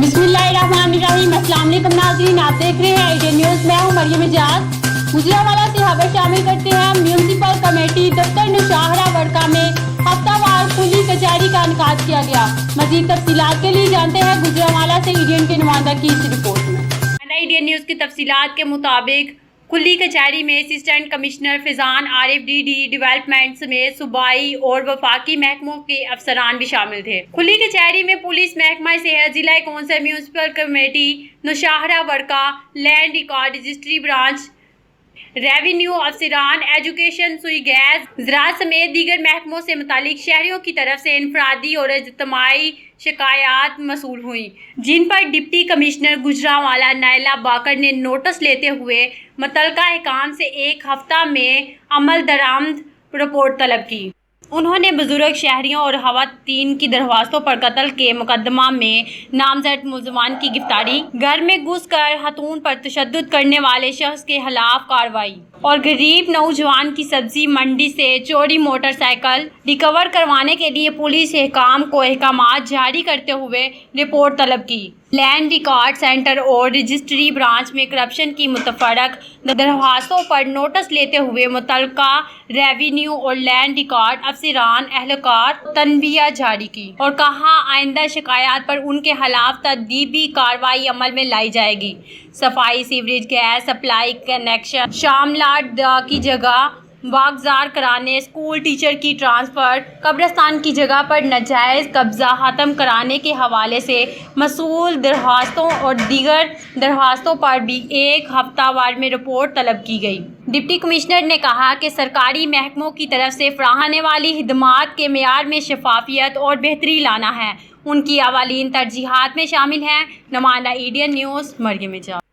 बिस्मिल्लाहिर्रहमानिर्रहीम। अस्सलाम वालेकुम नाज़रीन, आप देख रहे हैं इंडियन न्यूज़। मैं हूं मरियम इजाज। गुजरांवाला से खबर शामिल करते हैं। म्यूनसिपल कमेटी दफ्तर नौशहरा वर्का में हफ्तावार खुली कचहरी का इनेकाद किया गया। मजीद तफसीलात के लिए जानते हैं गुजरांवाला से इंडियन के नुमाइंदा की इस रिपोर्ट में। इंडियन न्यूज़ की तफसीलात के मुताबिक खुली कचहरी में assistant commissioner Faizan Arif D development समेत सूबाई और वफाकी महकमों के अफसरान भी शामिल थे। खुली कचहरी में पुलिस महकमा सेहत, जिला council, municipal committee Nowshera Virkan, land record registry branch, revenue अफसरान, एजुकेशन, सुई गैस, ज़राअत समेत दीगर महकमों से मुतालिक शहरियों की तरफ से इनफरादी और इज्तिमाई शिकायत मसूल हुई, जिन पर डिप्टी कमिश्नर गुजरांवाला नाइला बाकर ने नोटिस लेते हुए मुतल्लिका हुकाम से एक हफ्ता में अमल दरामद रिपोर्ट तलब की। उन्होंने बुजुर्ग शहरियों और खवातीन की दरख्वास्तों पर कत्ल के मुकदमा में नामजद मुलजमान की गिरफ्तारी, घर में घुस कर खातून पर तशद्दुद करने वाले शख्स के खिलाफ कार्रवाई और गरीब नौजवान की सब्जी मंडी से चोरी मोटरसाइकिल रिकवर करवाने के लिए पुलिस हुकाम को अहकामात जारी करते हुए रिपोर्ट तलब की। लैंड रिकॉर्ड सेंटर और रजिस्ट्री ब्रांच में करप्शन की मुतफरक दरख्वास्तों पर नोटिस लेते हुए मुतल्लिका रेवेन्यू और लैंड रिकॉर्ड अफसरान एहलकार तनबीह जारी की और कहा आइंदा शिकायत पर उनके खिलाफ तदबीरी कार्रवाई अमल में लाई जाएगी। सफाई, सीवरेज, गैस सप्लाई कनेक्शन, शामलाट की जगह वागजार कराने, स्कूल टीचर की ट्रांसफ़र, कब्रिस्तान की जगह पर नाजायज़ कब्ज़ा ख़त्म कराने के हवाले से मसूल दरख्वास्तों और दीगर दरख्वास्तों पर भी एक हफ्तावार में रिपोर्ट तलब की गई। डिप्टी कमिश्नर ने कहा कि सरकारी महकमों की तरफ से फराहम होने वाली खिदमात के मेयार में शफाफियत और बेहतरी लाना है। उनकी अवालीन तरजीहात में शामिल हैं। नुमाइंदा इंडियन न्यूज़ मरियम इजाज।